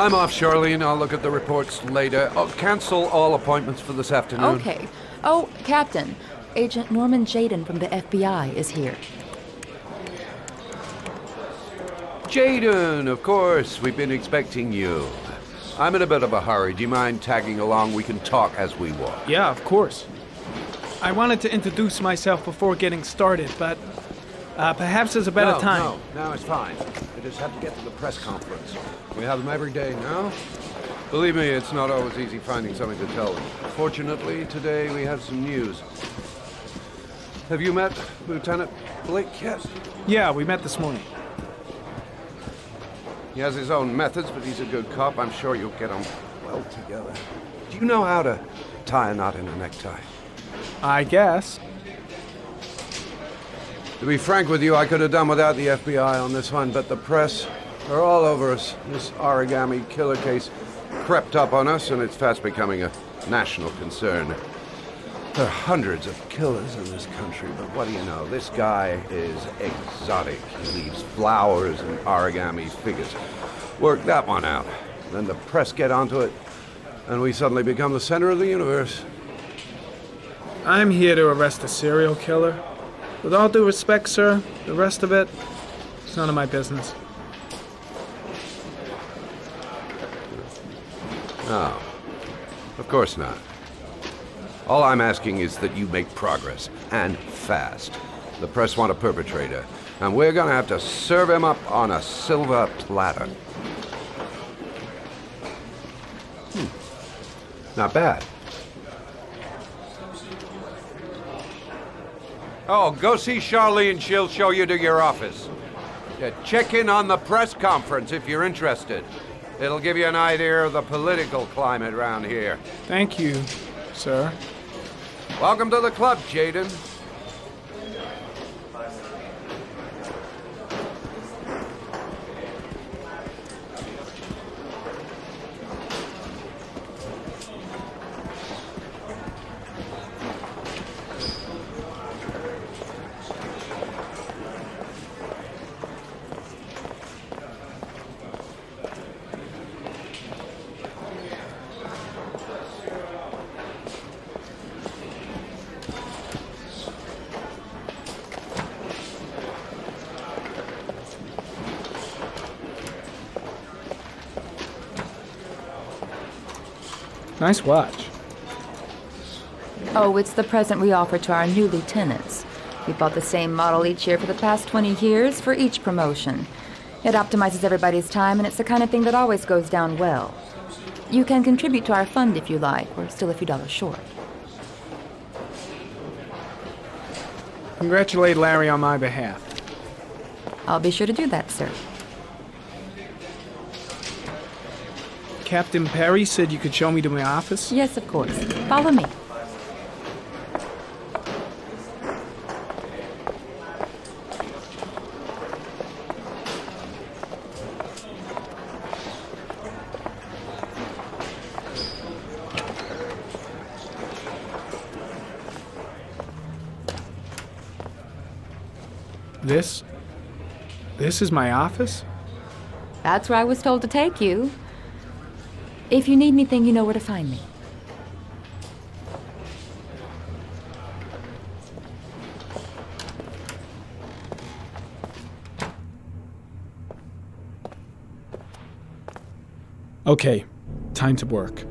I'm off, Charlene. I'll look at the reports later. I'll cancel all appointments for this afternoon. Okay. Oh, Captain. Agent Norman Jaden from the FBI is here. Jaden, of course. We've been expecting you. I'm in a bit of a hurry. Do you mind tagging along? We can talk as we walk. Yeah, of course. I wanted to introduce myself before getting started, but perhaps there's a better time. No, it's fine. I just have to get to the press conference. We have them every day now. Believe me, it's not always easy finding something to tell them. Fortunately, today we have some news. Have you met Lieutenant Blake yet? Yeah, we met this morning. He has his own methods, but he's a good cop. I'm sure you'll get on well together. Do you know how to tie a knot in a necktie? I guess. To be frank with you, I could have done without the FBI on this one, but the press are all over us. This origami killer case crept up on us, and it's fast becoming a national concern. There are hundreds of killers in this country, but what do you know? This guy is exotic. He leaves flowers and origami figures. Work that one out. Then the press get onto it, and we suddenly become the center of the universe. I'm here to arrest a serial killer. With all due respect, sir, the rest of it, it's none of my business. No, of course not. All I'm asking is that you make progress, and fast. The press want a perpetrator, and we're gonna have to serve him up on a silver platter. Not bad. Oh, go see Charlene. She'll show you to your office. Yeah, check in on the press conference if you're interested. It'll give you an idea of the political climate around here. Thank you, sir. Welcome to the club, Jaden. Nice watch. Oh, it's the present we offer to our new lieutenants. We bought the same model each year for the past 20 years for each promotion. It optimizes everybody's time, and it's the kind of thing that always goes down well. You can contribute to our fund if you like. We're still a few dollars short. Congratulate Larry on my behalf. I'll be sure to do that, sir. Captain Perry said you could show me to my office? Yes, of course. Follow me. This is my office? That's where I was told to take you. If you need anything, you know where to find me. Okay, time to work.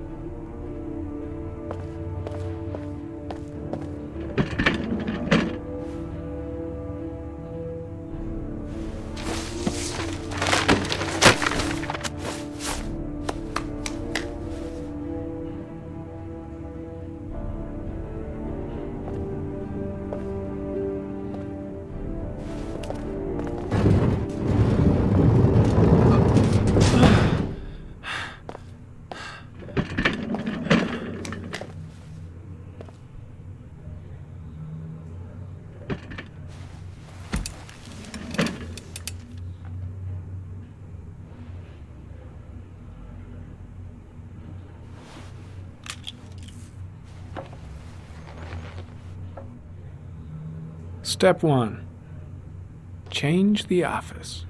Step 1. Change the office.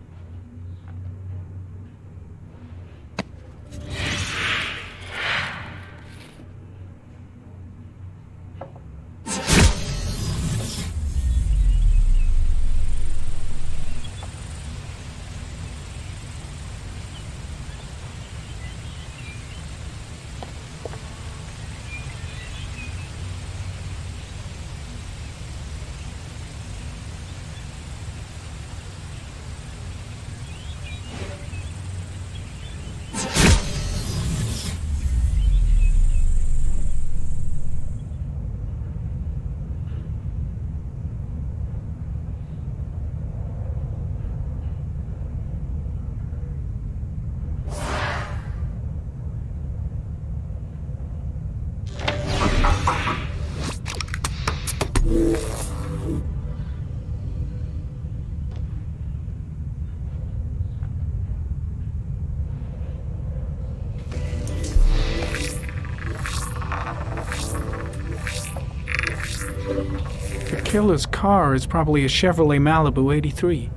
The killer's car is probably a Chevrolet Malibu 83.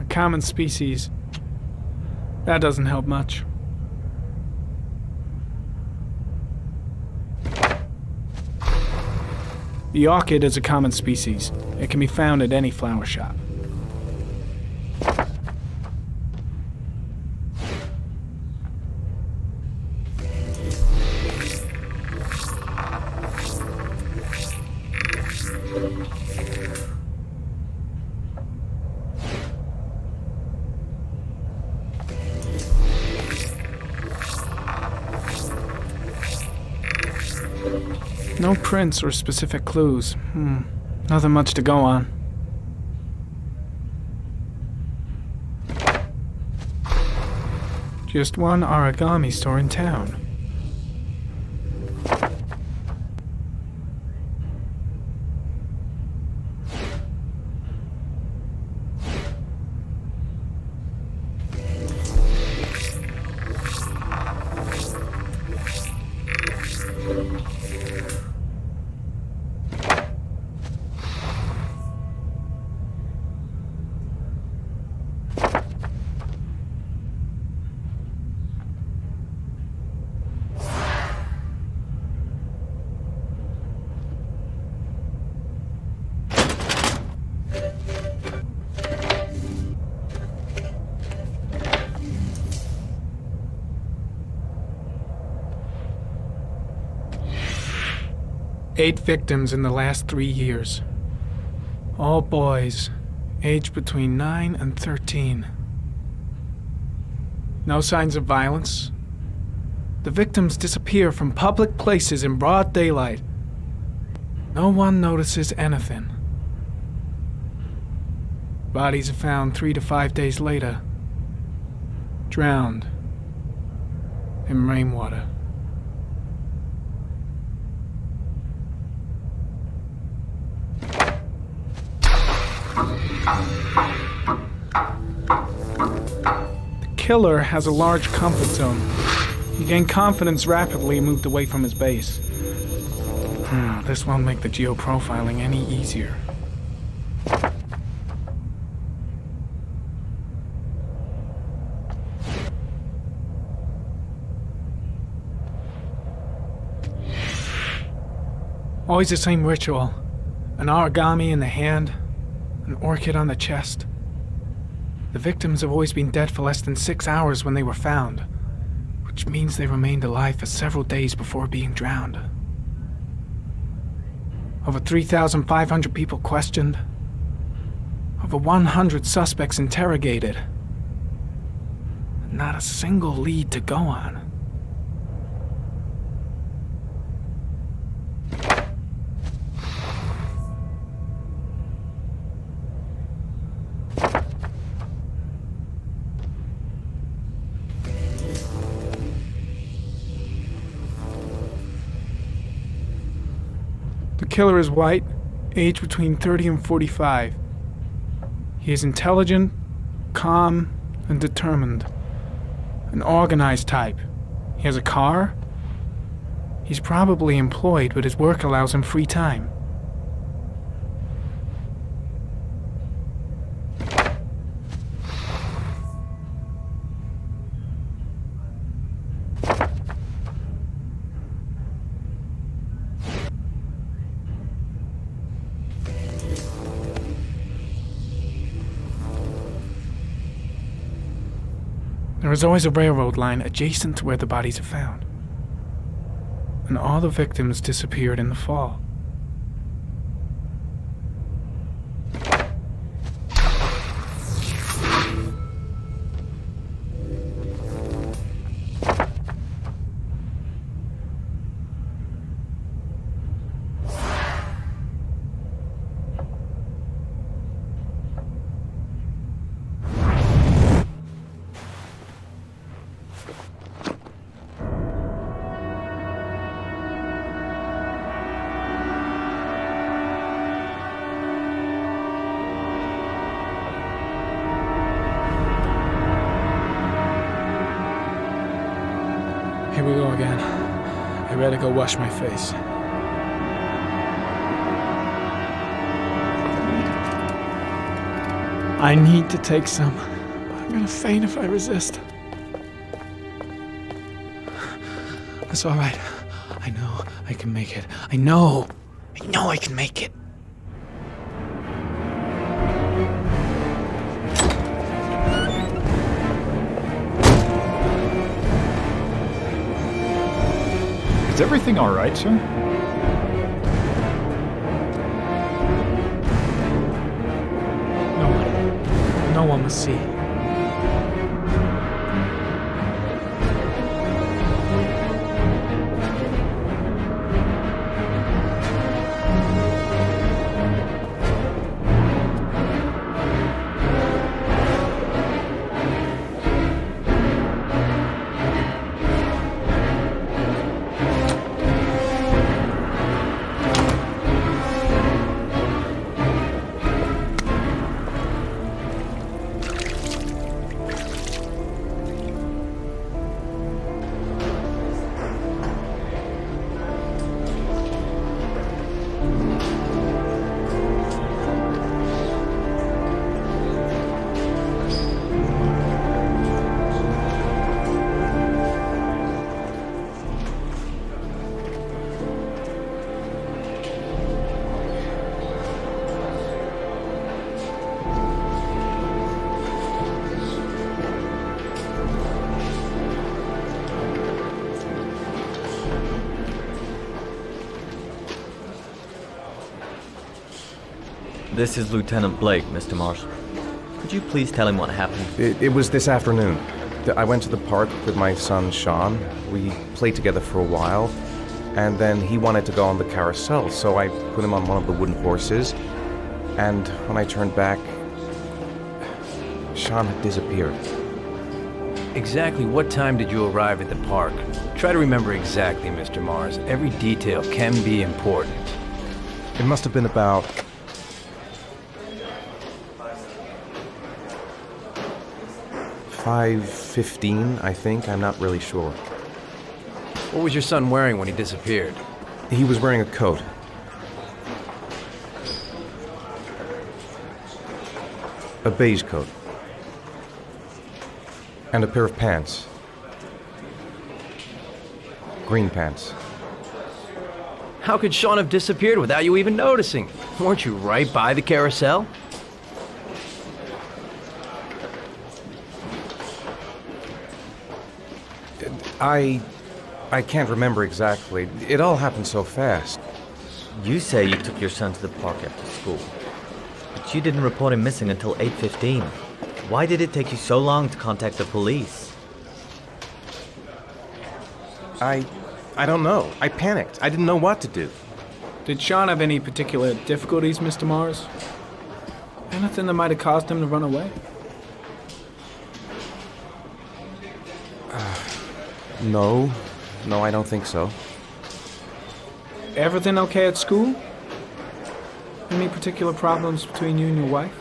A common species. That doesn't help much. The orchid is a common species. It can be found at any flower shop. No prints or specific clues. Nothing much to go on. Just one origami store in town. Eight victims in the last 3 years. All boys, aged between 9 and 13. No signs of violence. The victims disappear from public places in broad daylight. No one notices anything. Bodies are found 3 to 5 days later, drowned in rainwater. The killer has a large comfort zone. He gained confidence rapidly and moved away from his base. This won't make the geoprofiling any easier. Always the same ritual. An origami in the hand, an orchid on the chest. The victims have always been dead for less than 6 hours when they were found, which means they remained alive for several days before being drowned. Over 3,500 people questioned. Over 100 suspects interrogated. Not a single lead to go on. The killer is white, aged between 30 and 45. He is intelligent, calm, and determined. An organized type. He has a car. He's probably employed, but his work allows him free time. There is always a railroad line adjacent to where the bodies are found. And all the victims disappeared in the fall. we go again. I better go wash my face. I need to take some, but I'm gonna faint if I resist. That's all right. I know I can make it. I know I can make it. Is everything all right, sir? No one must see. This is Lieutenant Blake, Mr. Mars. Could you please tell him what happened? It was this afternoon. I went to the park with my son, Sean. We played together for a while, and then he wanted to go on the carousel, so I put him on one of the wooden horses, and when I turned back, Sean had disappeared. Exactly what time did you arrive at the park? Try to remember exactly, Mr. Mars. Every detail can be important. It must have been about 5:15, I think. I'm not really sure. What was your son wearing when he disappeared? He was wearing a coat. A beige coat. And a pair of pants. Green pants. How could Sean have disappeared without you even noticing? Weren't you right by the carousel? I can't remember exactly. It all happened so fast. You say you took your son to the park after school, but you didn't report him missing until 8:15. Why did it take you so long to contact the police? I don't know. I panicked. I didn't know what to do. Did Sean have any particular difficulties, Mr. Mars? Anything that might have caused him to run away? No, I don't think so. Everything okay at school? Any particular problems between you and your wife?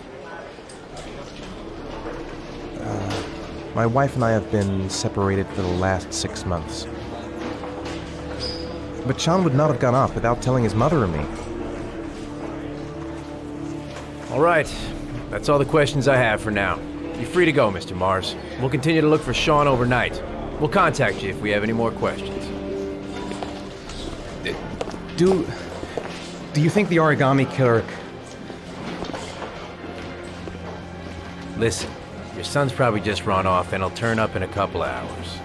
My wife and I have been separated for the last 6 months. But Sean would not have gone off without telling his mother or me. All right. That's all the questions I have for now. You're free to go, Mr. Mars. We'll continue to look for Sean overnight. We'll contact you if we have any more questions. Do you think the origami killer... Listen, your son's probably just run off and he'll turn up in a couple of hours.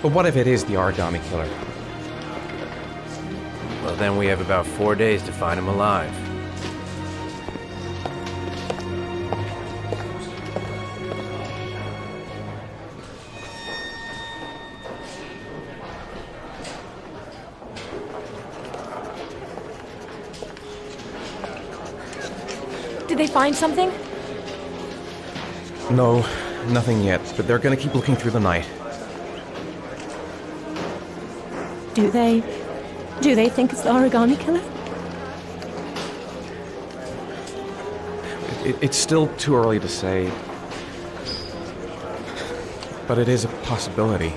But what if it is the origami killer? Well, then we have about 4 days to find him alive. Did they find something? No, nothing yet, but they're gonna keep looking through the night. Do they think it's the origami killer? It's still too early to say, but it is a possibility.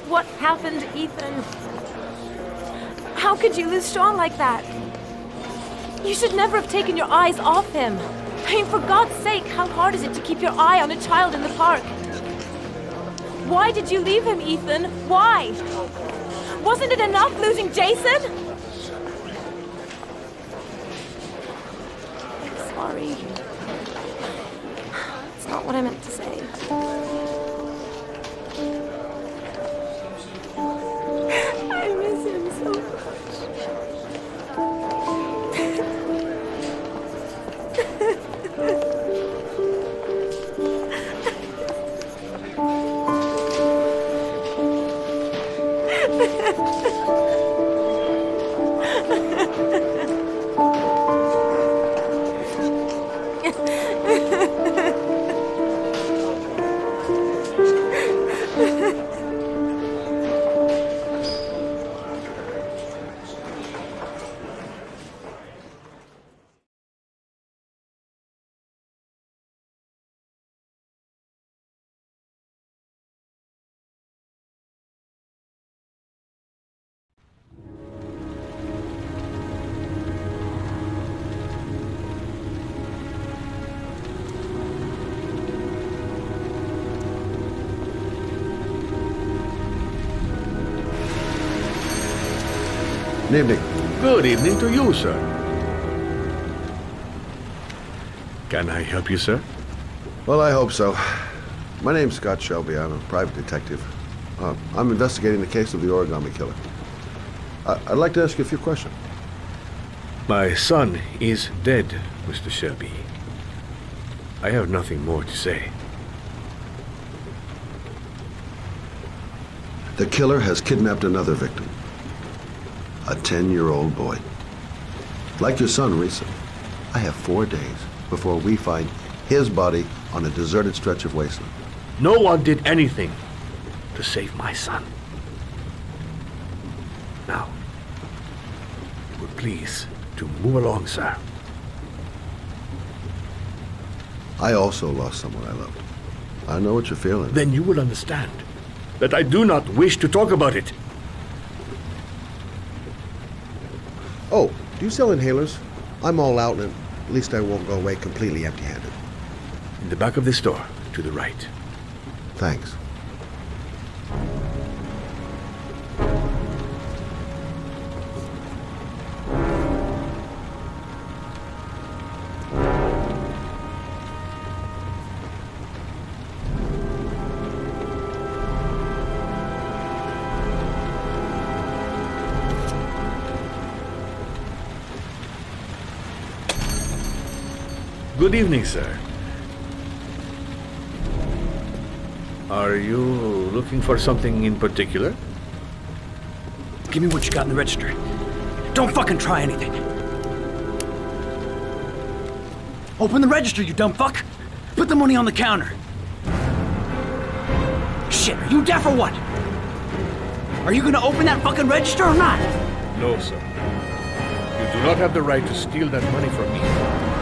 What happened, Ethan? How could you lose Sean like that? You should never have taken your eyes off him. I mean, for God's sake, how hard is it to keep your eye on a child in the park? Why did you leave him, Ethan? Why? Wasn't it enough losing Jason? I'm sorry. It's not what I meant to say. I miss him so much. Good evening. Good evening to you, sir. Can I help you, sir? Well, I hope so. My name's Scott Shelby. I'm a private detective. I'm investigating the case of the origami killer. I'd like to ask you a few questions. My son is dead, Mr. Shelby. I have nothing more to say. The killer has kidnapped another victim. A 10-year-old boy. Like your son, Risa, I have 4 days before we find his body on a deserted stretch of wasteland. No one did anything to save my son. Now, you would please to move along, sir. I also lost someone I loved. I know what you're feeling. Then you will understand that I do not wish to talk about it. Oh, do you sell inhalers? I'm all out, and at least I won't go away completely empty-handed. In the back of the store, to the right. Thanks. Good evening, sir. Are you looking for something in particular? Give me what you got in the register. Don't fucking try anything. Open the register, you dumb fuck. Put the money on the counter. Shit, are you deaf or what? Are you gonna open that fucking register or not? No, sir. You do not have the right to steal that money from me.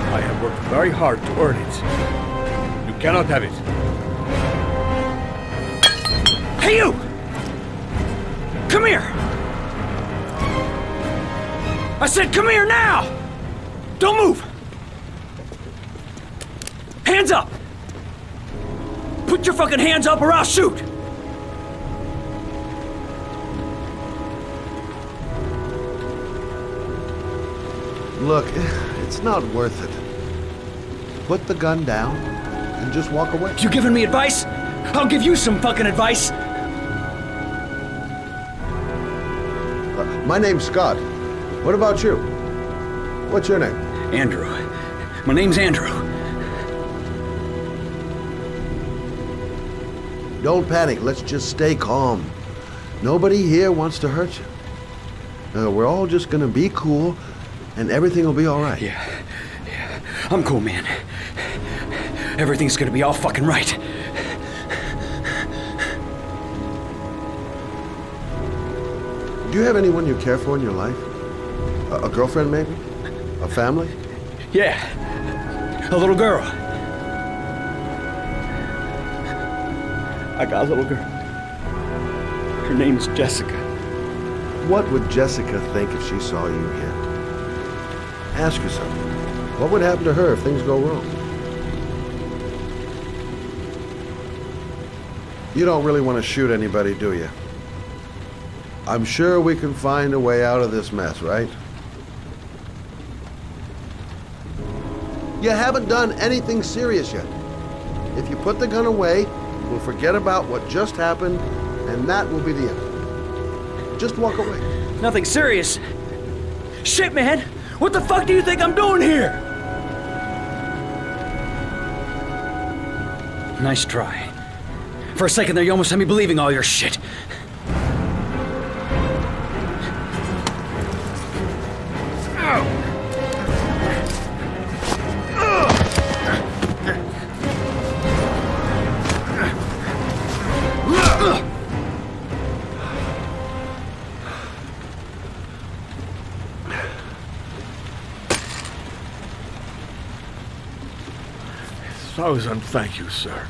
I have worked very hard to earn it. You cannot have it. Hey, you! Come here! I said come here now! Don't move! Hands up! Put your fucking hands up or I'll shoot! Look, it's not worth it. Put the gun down and just walk away. You giving me advice? I'll give you some fucking advice. My name's Scott. What about you? What's your name? Andrew. My name's Andrew. Don't panic. Let's just stay calm. Nobody here wants to hurt you. We're all just gonna be cool, and everything will be all right. Yeah. I'm cool, man. Everything's gonna be all fucking right. Do you have anyone you care for in your life? A girlfriend, maybe? A family? Yeah. A little girl. I got a little girl. Her name's Jessica. What would Jessica think if she saw you here? Ask yourself, what would happen to her if things go wrong? You don't really want to shoot anybody, do you? I'm sure we can find a way out of this mess, right? You haven't done anything serious yet. If you put the gun away, we'll forget about what just happened, and that will be the end. Just walk away. Nothing serious. Shit, man! What the fuck do you think I'm doing here? Nice try. For a second there, you almost had me believing all your shit. Thousand thank you, sir.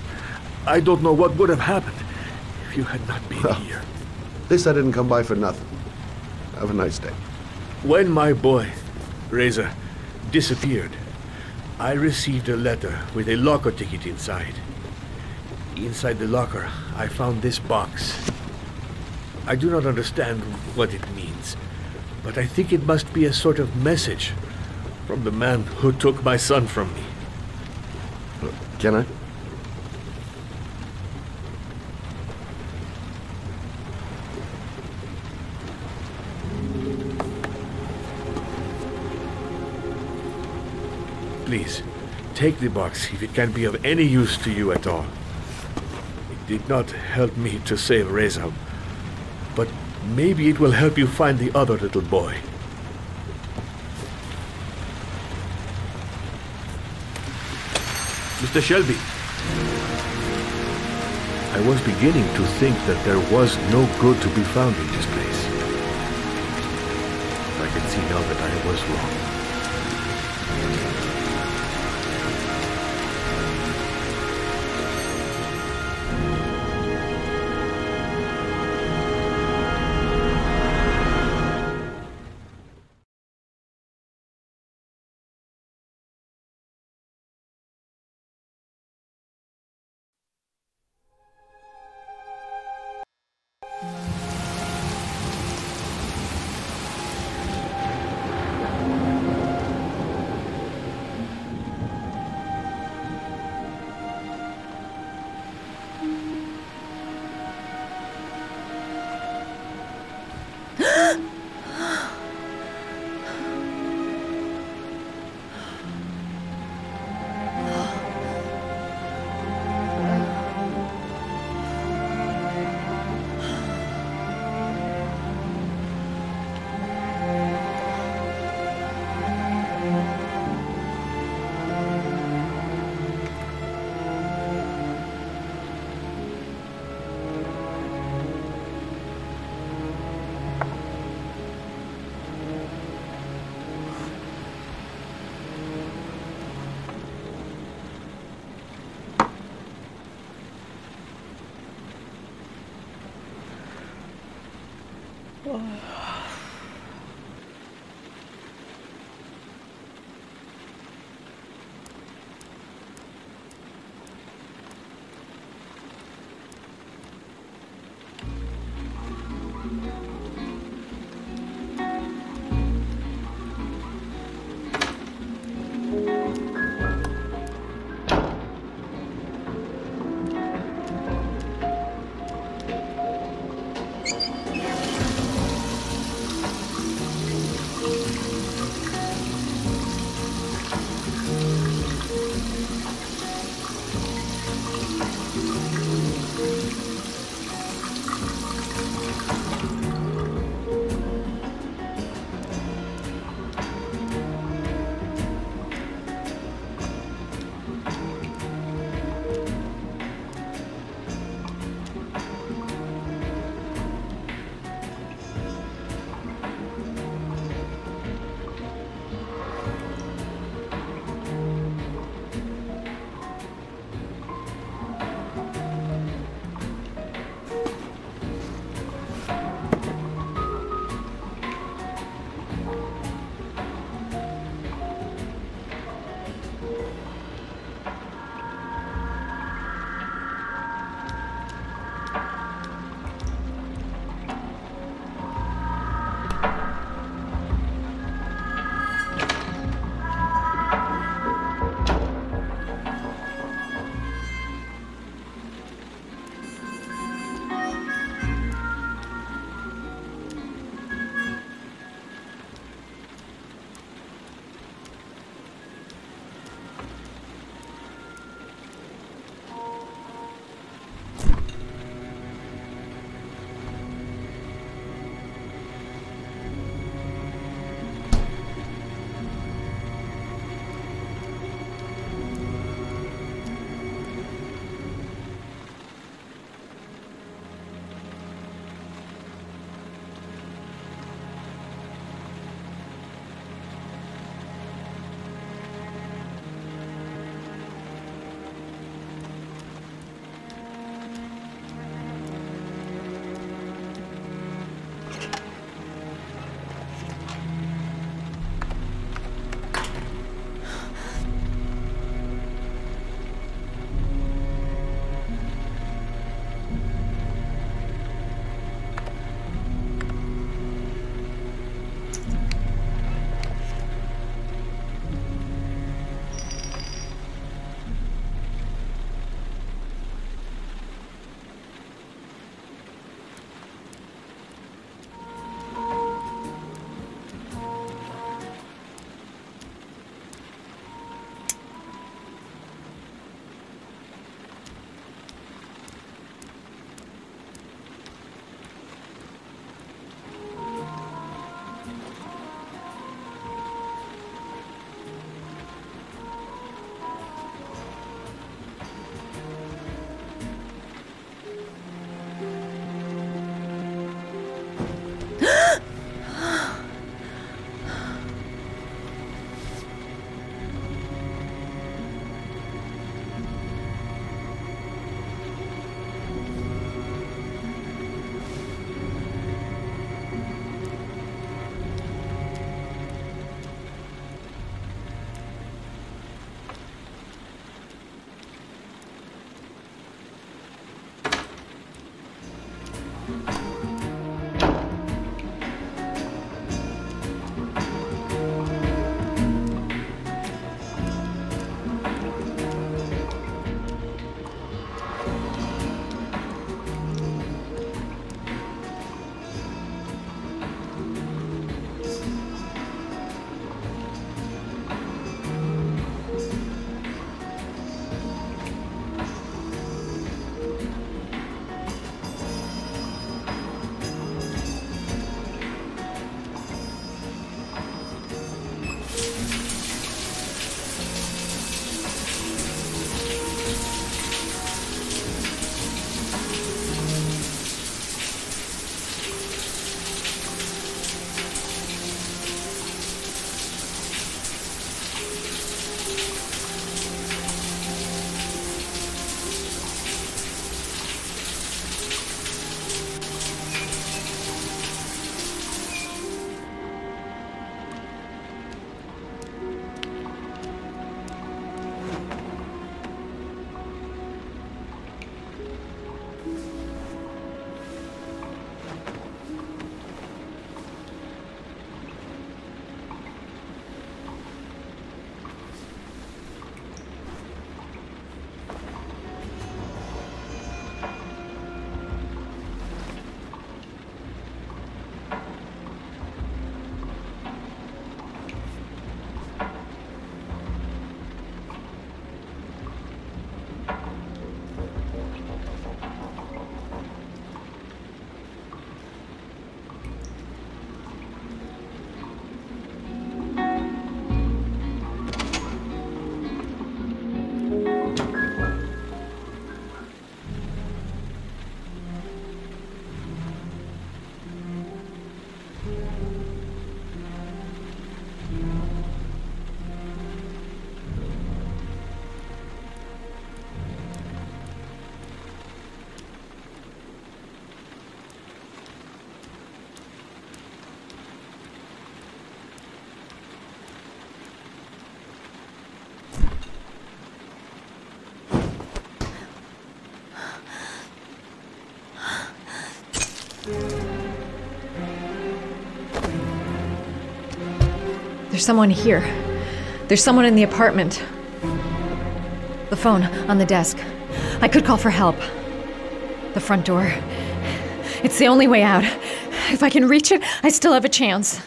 I don't know what would have happened if you had not been here. At least I didn't come by for nothing. Have a nice day. When my boy, Reza, disappeared, I received a letter with a locker ticket inside. Inside the locker, I found this box. I do not understand what it means, but I think it must be a sort of message from the man who took my son from me. Can I? Please, take the box if it can be of any use to you at all. It did not help me to save Reza, but maybe it will help you find the other little boy. Mr. Shelby, I was beginning to think that there was no good to be found in this place. I can see now that I was wrong. There's someone here. There's someone in the apartment. The phone on the desk. I could call for help. The front door. It's the only way out. If I can reach it, I still have a chance.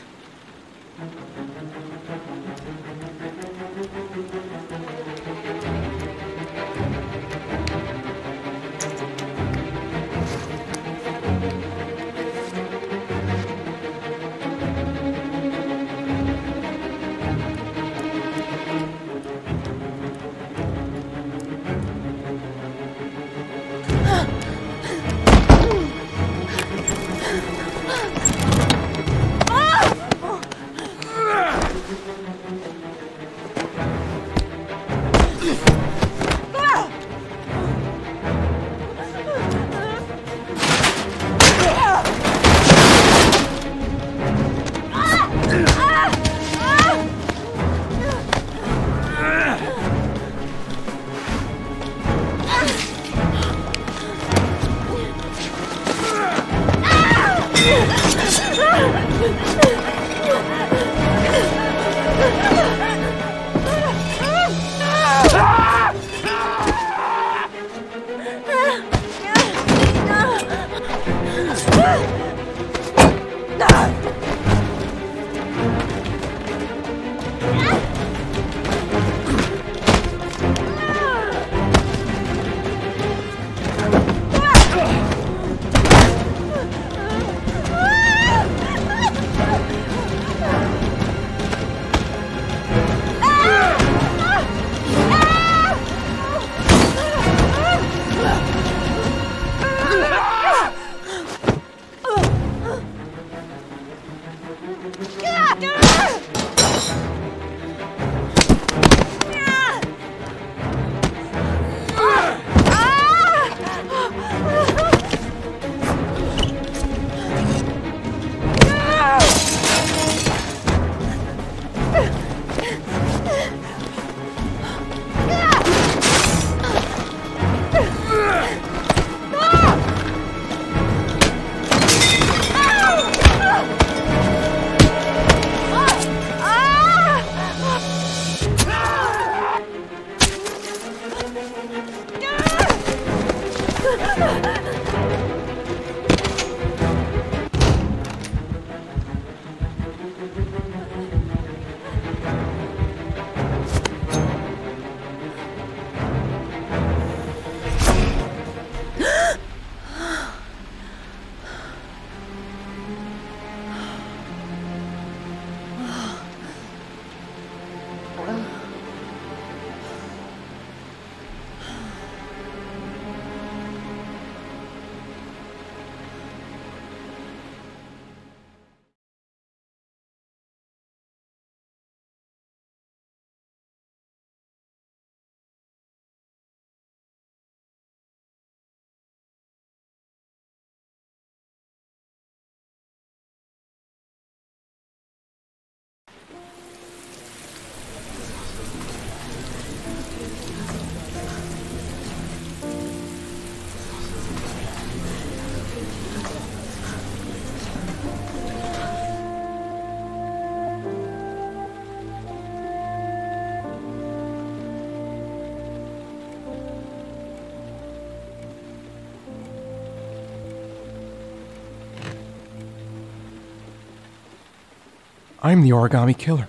I'm the origami killer.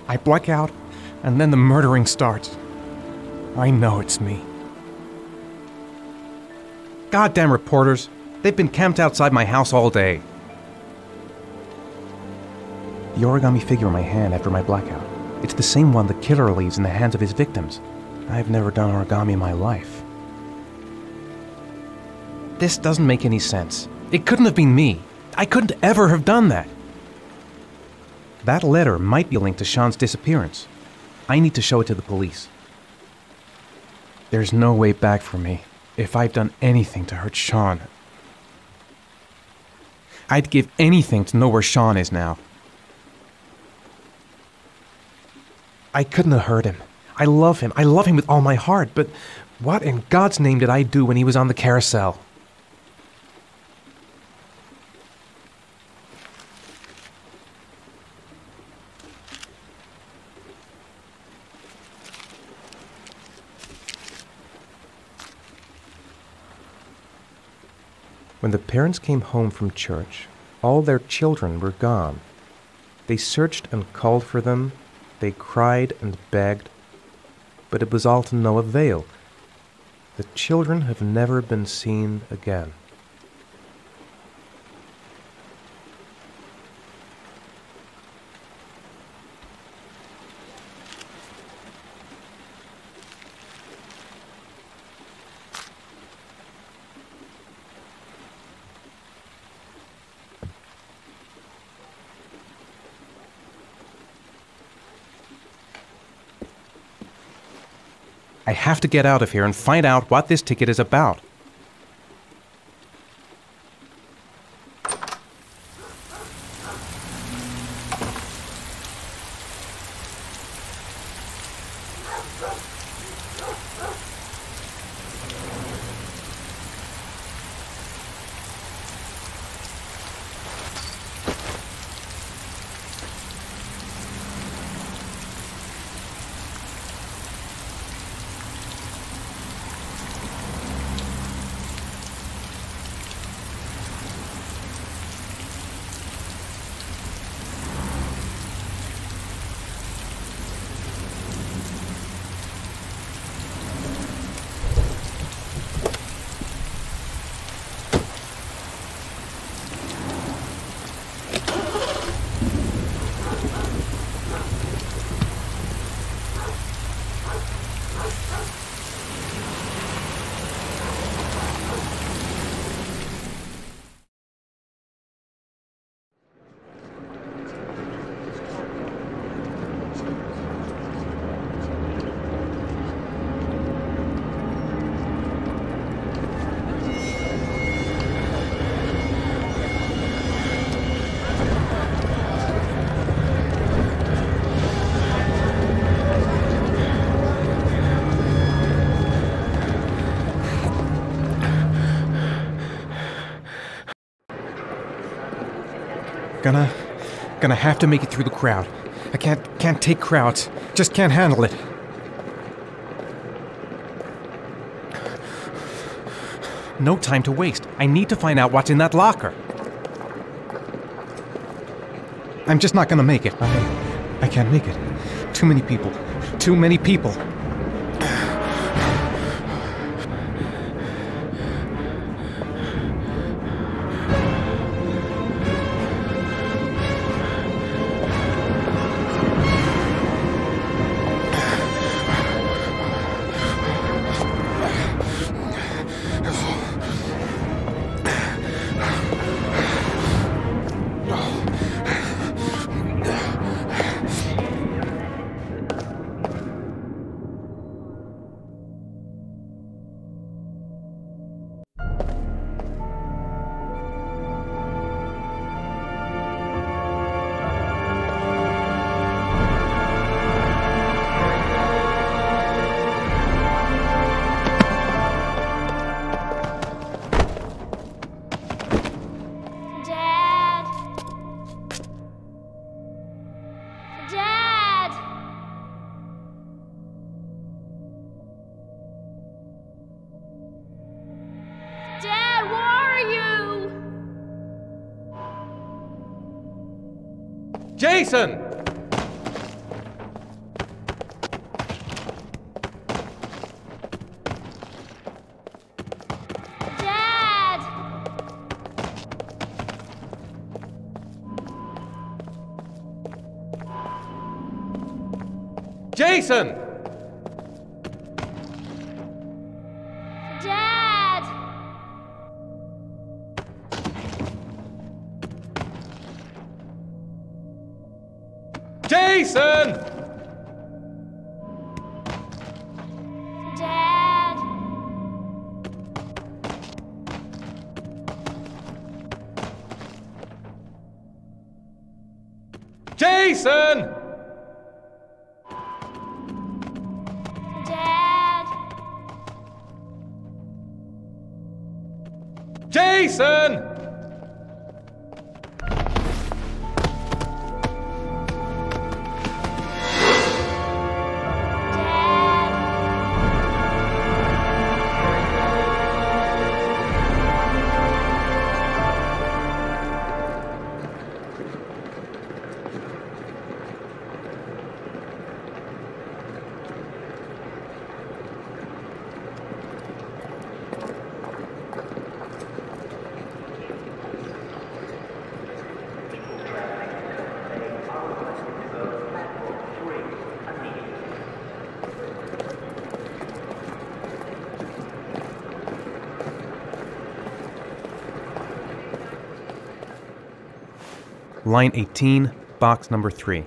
I black out, and then the murdering starts. I know it's me. Goddamn reporters. They've been camped outside my house all day. The origami figure in my hand after my blackout. It's the same one the killer leaves in the hands of his victims. I've never done origami in my life. This doesn't make any sense. It couldn't have been me. I couldn't ever have done that. That letter might be linked to Sean's disappearance. I need to show it to the police. There's no way back for me if I've done anything to hurt Sean. I'd give anything to know where Sean is now. I couldn't have hurt him. I love him. I love him with all my heart, but what in God's name did I do when he was on the carousel? When the parents came home from church, all their children were gone. They searched and called for them, they cried and begged, but it was all to no avail. The children have never been seen again. I have to get out of here and find out what this ticket is about. Gonna have to make it through the crowd. I can't take crowds. Just can't handle it. No time to waste. I need to find out what's in that locker. I'm just not gonna make it. I can't make it. Too many people. Too many people. Jason! Dad! Jason! Dad! Jason! Dad! Jason! Dad! Jason! Line 18, box number 3.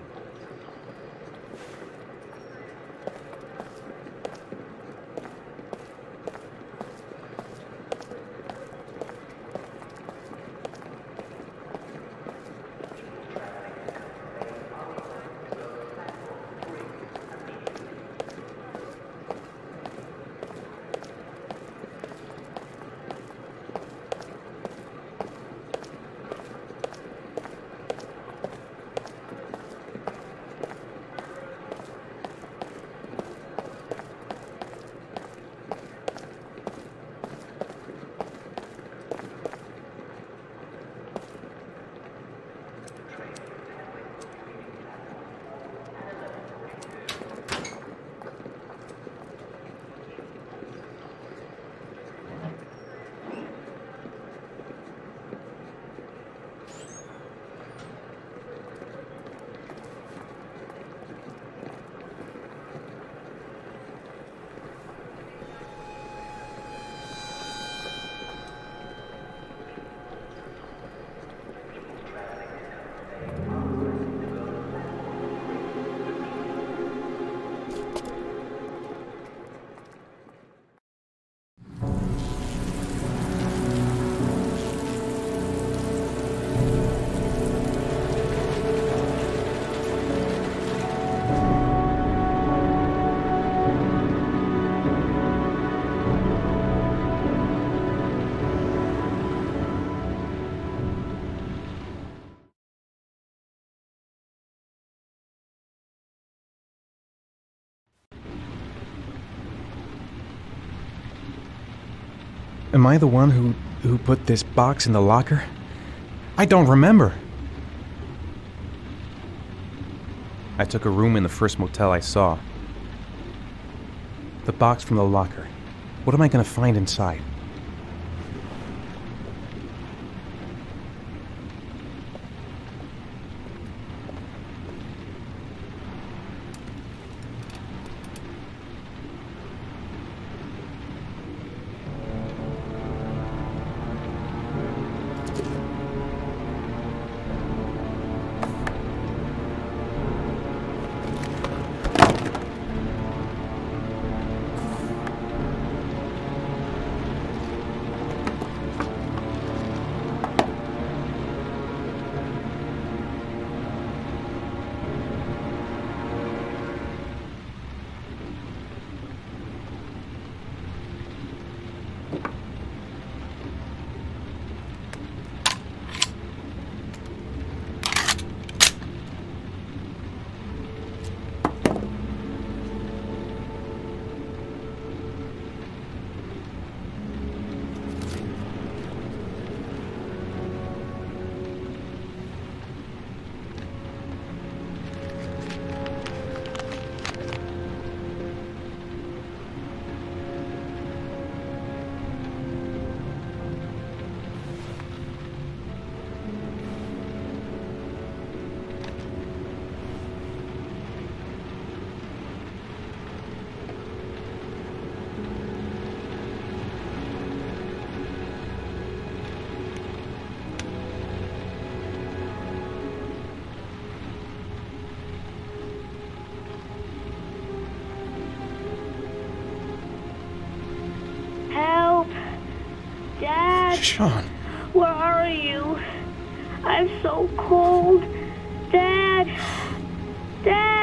Am I the one who put this box in the locker? I don't remember. I took a room in the first motel I saw. The box from the locker. What am I going to find inside? Sean. Where are you? I'm so cold. Dad! Dad!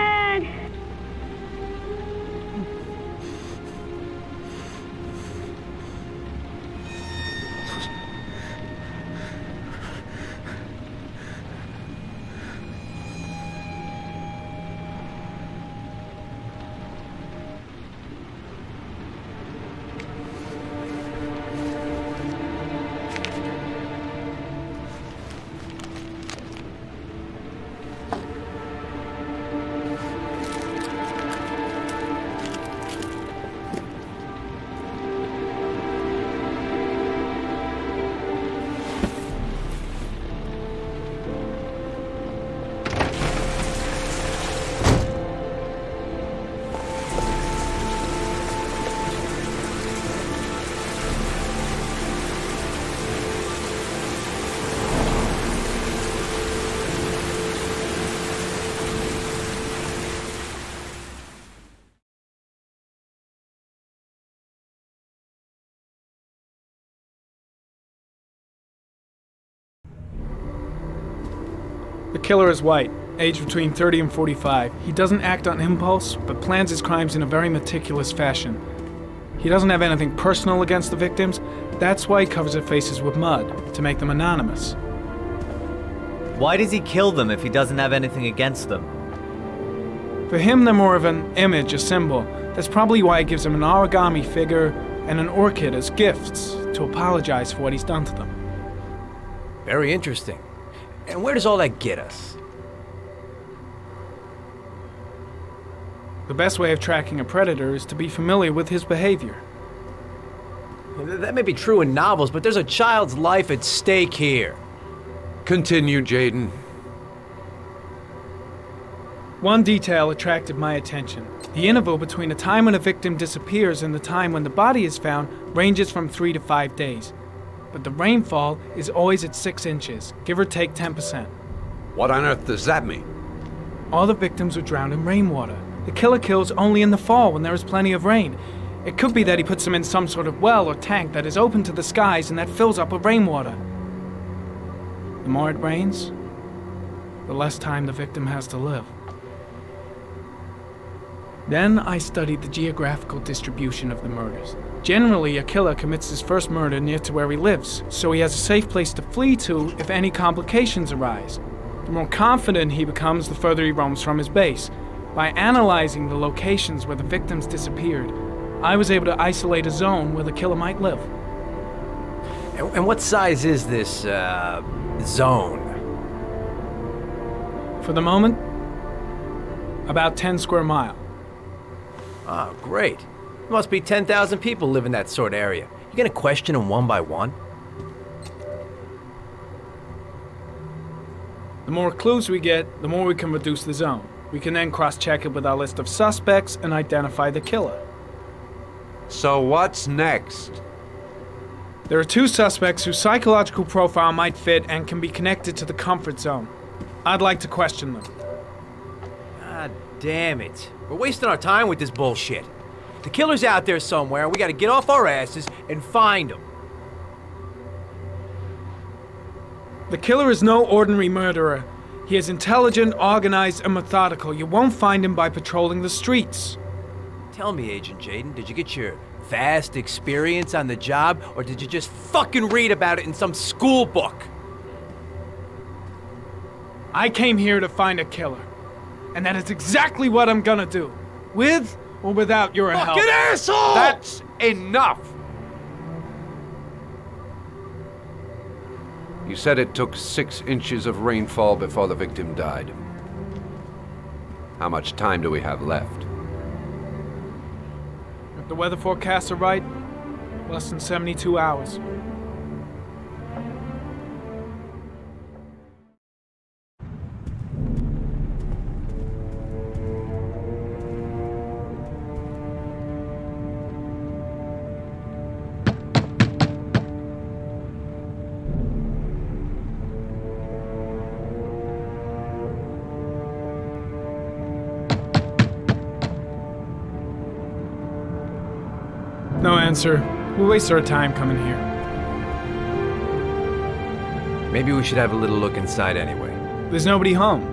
The killer is white, aged between 30 and 45. He doesn't act on impulse, but plans his crimes in a very meticulous fashion. He doesn't have anything personal against the victims. That's why he covers their faces with mud, to make them anonymous. Why does he kill them if he doesn't have anything against them? For him, they're more of an image, a symbol. That's probably why he gives them an origami figure and an orchid as gifts to apologize for what he's done to them. Very interesting. And where does all that get us? The best way of tracking a predator is to be familiar with his behavior. That may be true in novels, but there's a child's life at stake here. Continue, Jaden. One detail attracted my attention. The interval between the time when a victim disappears and the time when the body is found ranges from 3 to 5 days. But the rainfall is always at 6 inches, give or take 10%. What on earth does that mean? All the victims were drowned in rainwater. The killer kills only in the fall when there is plenty of rain. It could be that he puts them in some sort of well or tank that is open to the skies and that fills up with rainwater. The more it rains, the less time the victim has to live. Then I studied the geographical distribution of the murders. Generally, a killer commits his first murder near to where he lives, so he has a safe place to flee to if any complications arise. The more confident he becomes, the further he roams from his base. By analyzing the locations where the victims disappeared, I was able to isolate a zone where the killer might live. And what size is this, zone? For the moment, about 10 square miles. Oh, great. There must be 10,000 people live in that sort of area. You gonna question them one by one? The more clues we get, the more we can reduce the zone. We can then cross-check it with our list of suspects and identify the killer. So what's next? There are 2 suspects whose psychological profile might fit and can be connected to the comfort zone. I'd like to question them. God damn it. We're wasting our time with this bullshit. The killer's out there somewhere, and we gotta get off our asses and find him. The killer is no ordinary murderer. He is intelligent, organized, and methodical. You won't find him by patrolling the streets. Tell me, Agent Jaden, did you get your vast experience on the job, or did you just fucking read about it in some school book? I came here to find a killer. And that is exactly what I'm gonna do. With or without your help. Fucking asshole! That's enough! You said it took 6 inches of rainfall before the victim died. How much time do we have left? If the weather forecasts are right, less than 72 hours. No answer. We'll waste our time coming here. Maybe we should have a little look inside anyway. There's nobody home.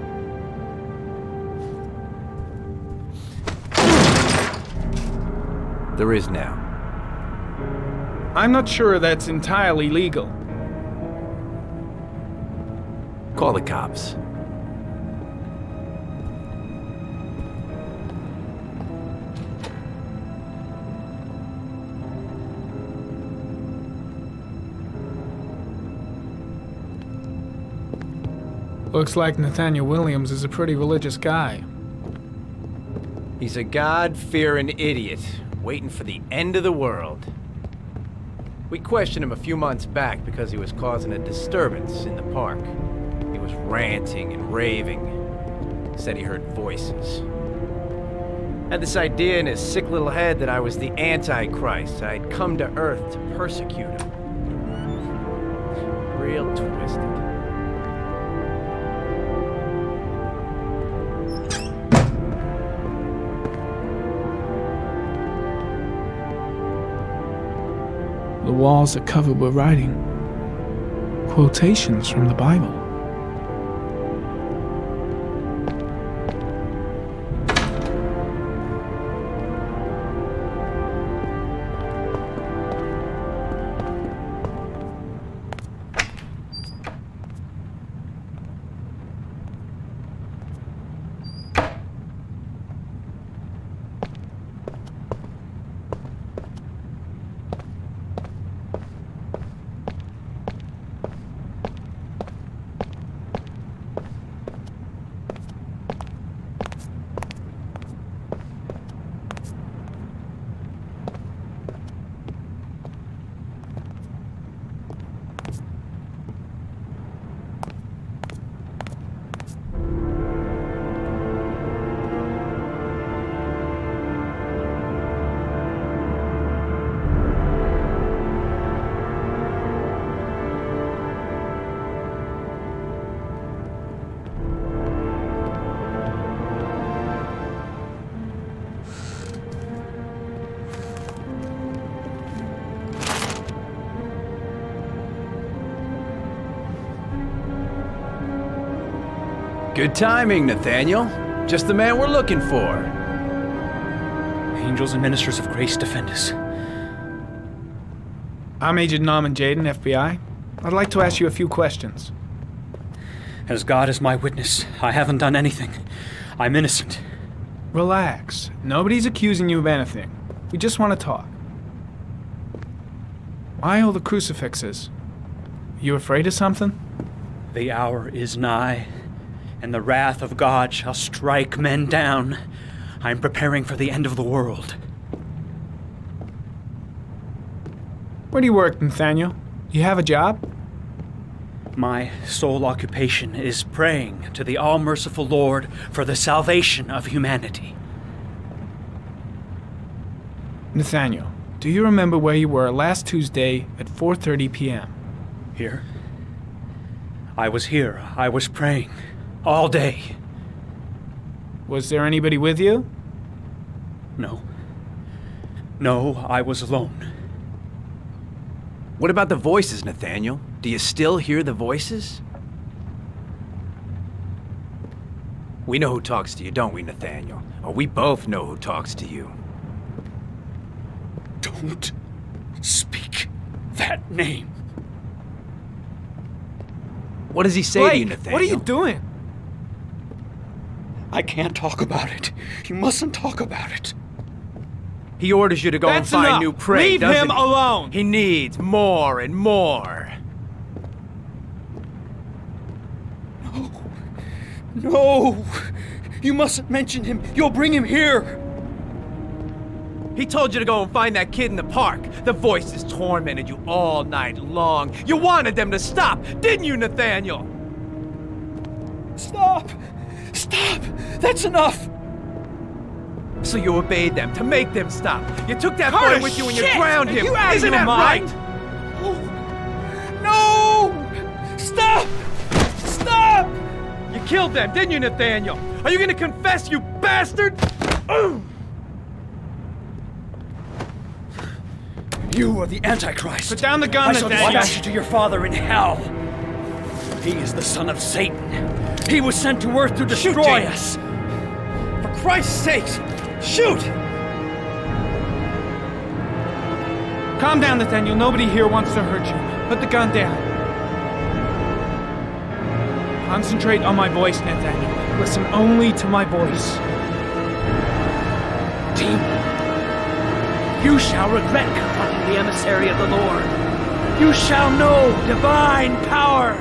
There is now. I'm not sure that's entirely legal. Call the cops. Looks like Nathaniel Williams is a pretty religious guy. He's a God-fearing idiot, waiting for the end of the world. We questioned him a few months back because he was causing a disturbance in the park. He was ranting and raving. Said he heard voices. Had this idea in his sick little head that I was the Antichrist. I'd come to Earth to persecute him. Real twisted. The walls are covered with writing. Quotations from the Bible. Good timing, Nathaniel. Just the man we're looking for. Angels and ministers of grace defend us. I'm Agent Norman Jaden, FBI. I'd like to ask you a few questions. As God is my witness, I haven't done anything. I'm innocent. Relax. Nobody's accusing you of anything. We just want to talk. Why all the crucifixes? You afraid of something? The hour is nigh, and the wrath of God shall strike men down. I'm preparing for the end of the world. Where do you work, Nathaniel? Do you have a job? My sole occupation is praying to the all-merciful Lord for the salvation of humanity. Nathaniel, do you remember where you were last Tuesday at 4:30 p.m.? Here? I was here. I was praying. All day. Was there anybody with you? No. No, I was alone. What about the voices, Nathaniel? Do you still hear the voices? We know who talks to you, don't we, Nathaniel? Or we both know who talks to you. Don't speak that name. What does he say to you, Nathaniel? What are you doing? I can't talk about it. You mustn't talk about it. He orders you to go and find enough. new prey, doesn't he? Leave him alone! He needs more and more. No. No! You mustn't mention him. You'll bring him here. He told you to go and find that kid in the park. The voices tormented you all night long. You wanted them to stop, didn't you, Nathaniel? Stop! Stop! That's enough! So you obeyed them to make them stop. You took that Carter, boy with you and you shit! drowned him. You out of Isn't your that mind? right? No! Stop! Stop! You killed them, didn't you, Nathaniel? Are you gonna confess, you bastard? You are the Antichrist. Put down the gun, I shall Nathaniel. dispatch you to your father in hell. He is the son of Satan. He was sent to earth to destroy us. For Christ's sake, shoot! Calm down, Nathaniel. Nobody here wants to hurt you. Put the gun down. Concentrate on my voice, Nathaniel. Listen only to my voice. Demon, you shall regret confronting the emissary of the Lord. You shall know divine power.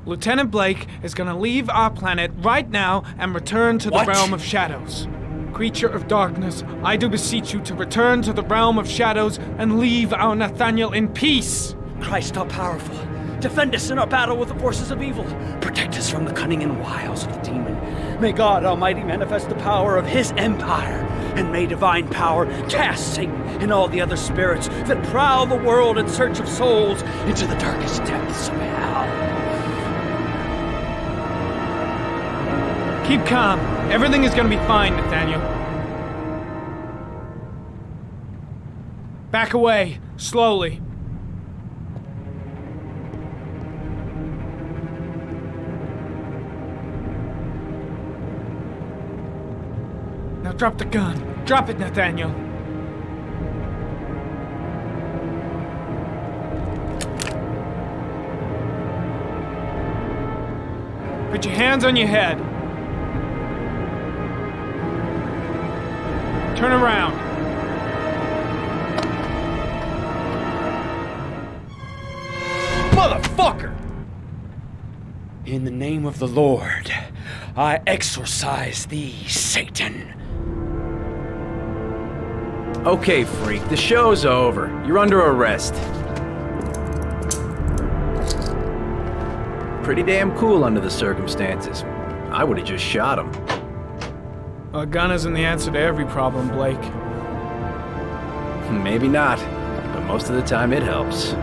Lieutenant Blake is gonna leave our planet right now and return to the realm of shadows. Creature of darkness, I do beseech you to return to the realm of shadows and leave our Nathaniel in peace. Christ all powerful, defend us in our battle with the forces of evil. Protect us from the cunning and wiles of the demon. May God Almighty manifest the power of His empire, and may divine power cast Satan and all the other spirits that prowl the world in search of souls into the darkest depths of hell. Keep calm. Everything is gonna be fine, Nathaniel. Back away, slowly. Now drop the gun. Drop it, Nathaniel. Put your hands on your head. Turn around. Motherfucker! In the name of the Lord, I exorcise thee, Satan. Okay, freak, the show's over. You're under arrest. Pretty damn cool under the circumstances. I would have just shot him. A gun isn't the answer to every problem, Blake. Maybe not, but most of the time it helps.